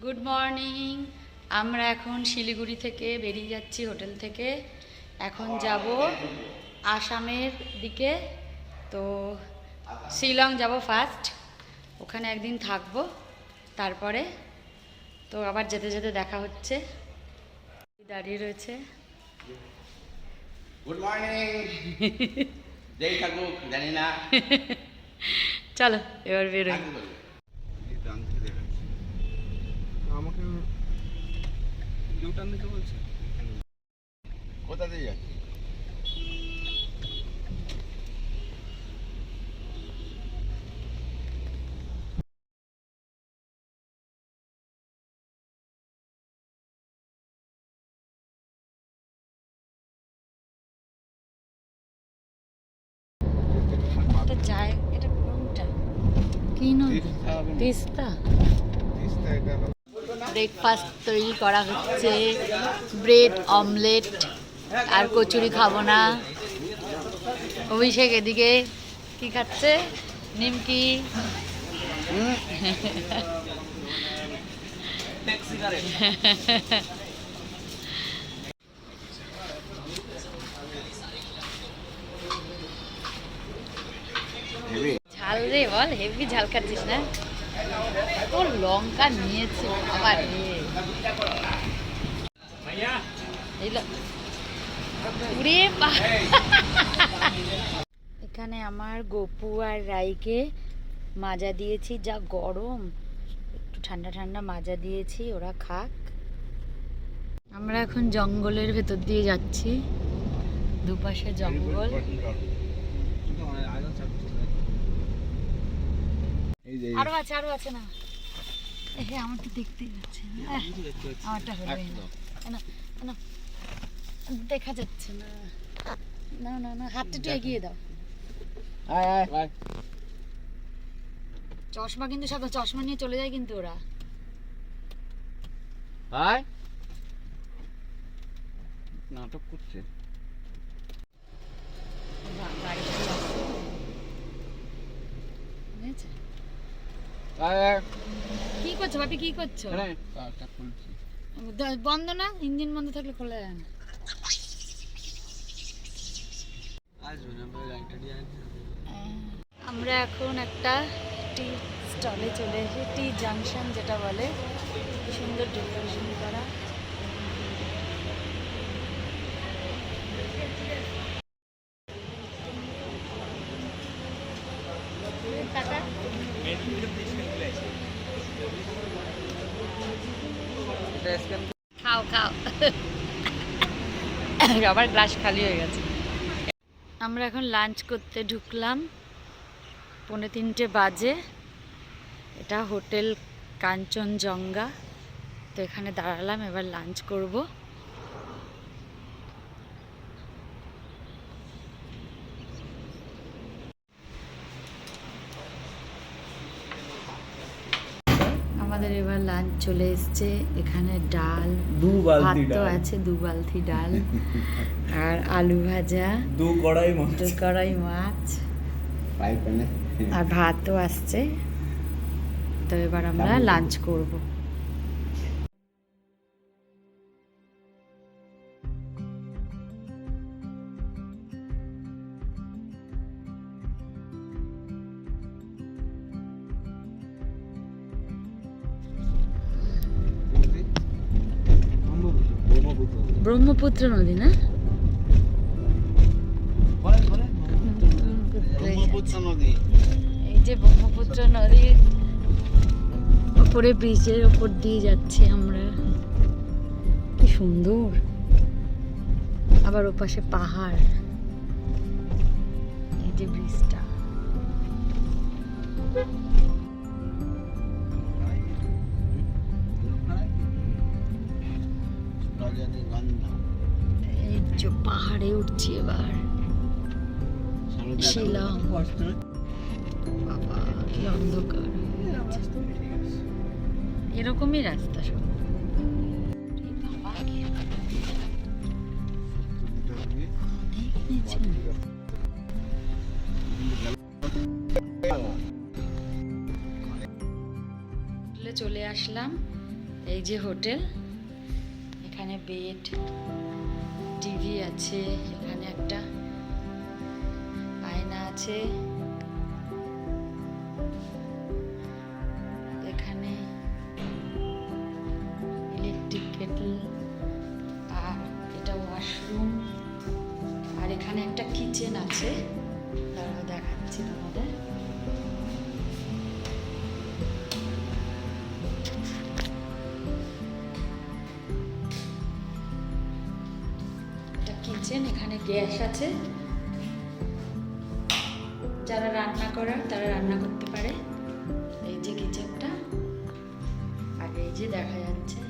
Good morning. আমরা এখন শিলিগুড়ি থেকে বেরিয়ে যাচ্ছি হোটেল থেকে। এখন যাব আসামের দিকে। তো শিলং যাব ফার্স্ট, ওখানে একদিন থাকবো, তারপরে তো আবার যেতে যেতে দেখা হচ্ছে। দাঁড়িয়ে রয়েছে। Good morning. যেই থাকুক জানি না। চলো এবার বেরোই। আমাকে ইউটার্ন দিতে বলছে। কোথা দিয়ে যাচ্ছি? এটা যায়, এটা কোনটা? কি নদী? তিস্তা। ব্রেকফাস্ট তৈরি করা হচ্ছে, ব্রেড অমলেট আর কচুরি খাবো না। অভিষেক এদিকে কি খাচ্ছে? নিমকি। ঝাল রে, বল হেভি ঝাল খাচ্ছিস না? তোর লঙ্কা নিয়েছে বাবা রে। এখানে আমার গপু আর রাইকে মাজা দিয়েছি, যা গরম, একটু ঠান্ডা ঠান্ডা মাজা দিয়েছি, ওরা খাক। আমরা এখন জঙ্গলের ভেতর দিয়ে যাচ্ছি, দুপাশে জঙ্গল। আরো আছে, আরো আছে না? আমার তো দেখতেই পাচ্ছি না, আমারটা হলোই না, না দেখা যাচ্ছে না। না না না, হাতটা একটু এগিয়ে দাও। চশমা কিন্তু সাথে, চশমা নিয়ে চলে যায় কিন্তু ওরা। নাটক করছে। কি করছো বাপি, কি করছো? বন্ধ না, ইঞ্জিন বন্ধ থাকলে খোলা যায় না। আমরা এখন একটা টি স্টলে চলে এসেছি, টি জাংশন যেটা বলে। সুন্দর ডেকোরেশন করা। খাও খাও। আবার গ্লাস খালি হয়ে গেছে। আমরা এখন লাঞ্চ করতে ঢুকলাম, 2:45 বাজে। এটা হোটেল কাঞ্চনজঙ্ঘা। তো এখানে দাঁড়ালাম, এবার লাঞ্চ করব। আমাদের এবার লাঞ্চ চলে এসছে। এখানে ডাল, ভাত তো আছে, 2 বালতি ডাল, আর আলু ভাজা, 2 কড়াই মাছ, আর ভাতও আসছে। তো এবার আমরা লাঞ্চ করব। ব্রহ্মপুত্র নদী না? এই যে ব্রহ্মপুত্র নদীর উপরে, ব্রিজের উপর দিয়ে যাচ্ছি আমরা। কি সুন্দর। আবার ওপাশে পাহাড়। এই যে ব্রিজটা। এই যে পাহাড়ে উঠছি এবার, শিলং। বাবা কি অন্ধকার। এরকমই রাস্তা সব। চলে আসলাম, এই যে হোটেল, এখানে বেড, টিভি আছে, এখানে একটা আয়না আছে, এখানে ইলেকট্রিক কেটল, আর এটা ওয়াশরুম, আর এখানে একটা কিচেন আছে, দাঁড়াও দেখাচ্ছি তোমাদের। এটা কিচেন, এখানে গ্যাস আছে, যারা রান্না করার তারা রান্না করতে পারে। এই যে কিচেনটা, আর এই যে দেখা যাচ্ছে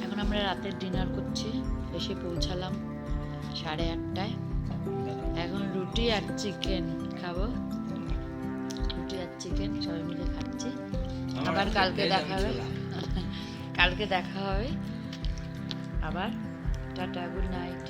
এখন আমরা রাতের ডিনার করছি, এসে পৌঁছালাম 8:30টায়। এখন রুটি আর চিকেন খাবো, রুটি আর চিকেন সবাই মিলে খাচ্ছি। আবার কালকে দেখা হবে, কালকে দেখা হবে আবার। Tata, good night.